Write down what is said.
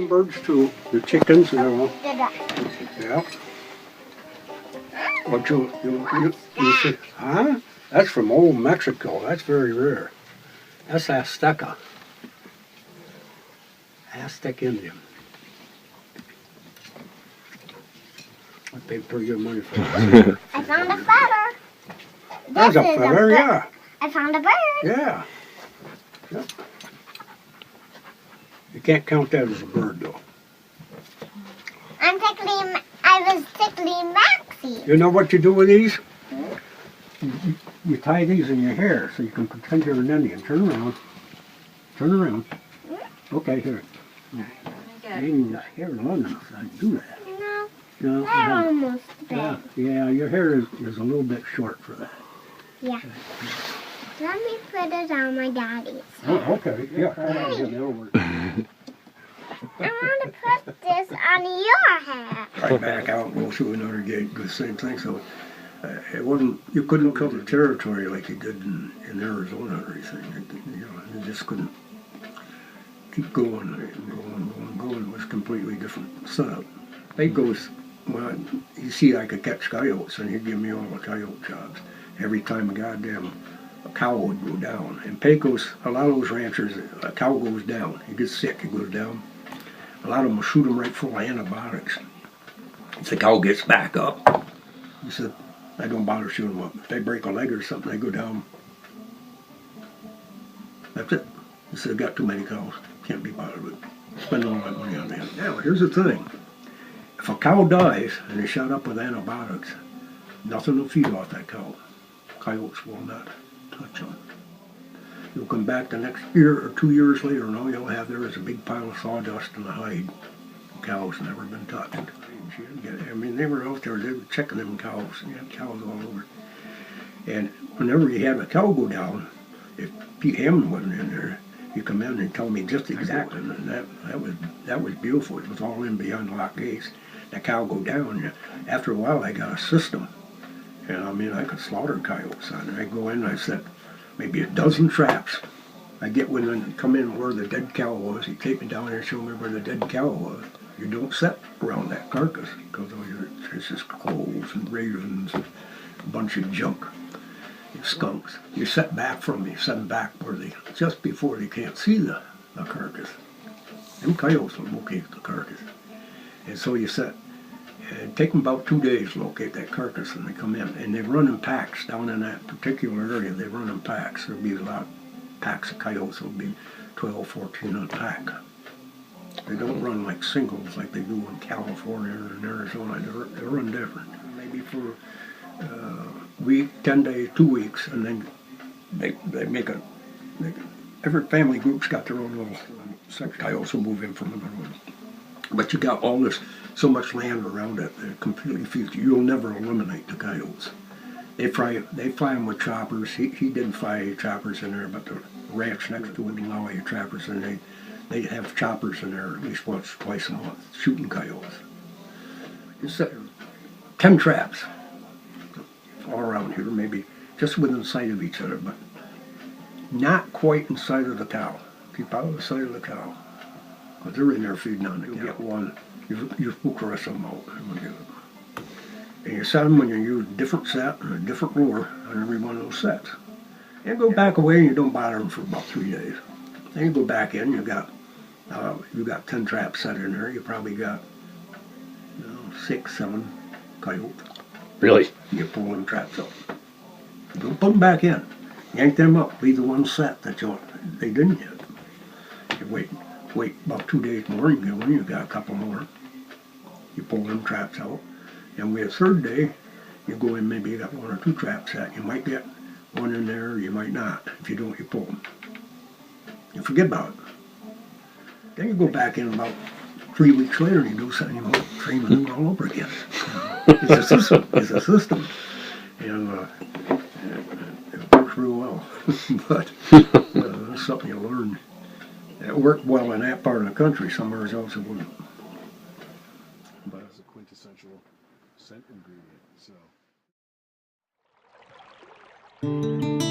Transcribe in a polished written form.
them birds too. The chickens and all. Yeah. What you see? Huh? That's from old Mexico. That's very rare. That's Azteca. Aztec Indian. I paid pretty good money for that. I found a feather. That's a feather, yeah. I found a bird. Yeah. Yep. You can't count that as a bird, though. I was tickling Maxie. You know what you do with these? You tie these in your hair so you can pretend you're an Indian. Turn around. Turn around. Okay, here. Your hair long enough to do that. No, they're almost big. Yeah, your hair is a little bit short for that. Yeah. Let me put it on my daddy's. Oh, okay. Yeah. That'll work. I want to put this on your hair. Right back out and go through another gate, do the same thing. So it wasn't. You couldn't cover territory like you did in Arizona or anything. You just couldn't keep going and going. It was a completely different setup. They goes. Well, you see, I could catch coyotes, and he'd give me all the coyote jobs. Every time a cow would go down. And Pecos, a lot of those ranchers, a cow goes down. He gets sick, he goes down. A lot of them will shoot him right full of antibiotics. If the cow gets back up, he said, I don't bother shooting them up. If they break a leg or something, they go down. That's it. He said, I've got too many cows. Can't be bothered with spending all that money on that. Now, here's the thing. If a cow dies and is shot up with antibiotics, nothing will feed off that cow. Coyotes will not touch them. You'll come back the next year or 2 years later, and all you'll have there is a big pile of sawdust and a hide. The cow's never been touched. I mean, they were out there, they were checking them cows, and you had cows all over. And whenever you had a cow go down, if Pete Hammond wasn't in there, he'd come in and tell me just exactly, and that was beautiful. It was all in beyond lock gates. The cow go down. After a while, I got a system. And I mean, I could slaughter coyotes on it. I go in and I set maybe a dozen traps. I get one and come in where the dead cow was. He take me down there and show me where the dead cow was. You don't set around that carcass because there's just crows and ravens and a bunch of junk. Skunks. You set back from me, set them back where just before they can't see the carcass. Them coyotes will locate the carcass. And so you set, and take them about 2 days to locate that carcass, and they come in. And they run in packs down in that particular area. They run in packs. There'll be a lot of packs of coyotes. There'll be 12, 14 in a pack. They don't run like singles like they do in California or in Arizona. They run different. Maybe for week, 10 days, 2 weeks, and then they make every family group's got their own little section. Coyotes will move in from another one. But you got all this, so much land around it that it completely feeds you. You'll never eliminate the coyotes. They fly them with choppers. He didn't fly choppers in there, but the ranch next to it didn't allow any choppers, and they have choppers in there at least once, twice a month, shooting coyotes. You set 10 traps all around here, maybe just within sight of each other, but not quite in sight of the cow. Keep out of the sight of the cow. Because they're in there feeding on it. You get one, you spook the rest of them out. And you set them when you use a different set and a different lure on every one of those sets. And go back away and you don't bother them for about 3 days. Then you go back in, you got 10 traps set in there. You probably got 6, 7 coyotes. Really? You pull them traps up. Don't put them back in. Yank them up. Leave the one set that they didn't get. You wait about 2 days more, you get one, you got a couple more. You pull them traps out. And with a third day, you go in, maybe you got 1 or 2 traps set. You might get one in there, you might not. If you don't, you pull them. You forget about it. Then you go back in about 3 weeks later and you do something, you might train them all over again. It's a system. And it works real well. But that's something you learn. It worked well in that part of the country. Somewhere else it wouldn't. But it's a quintessential scent ingredient. So.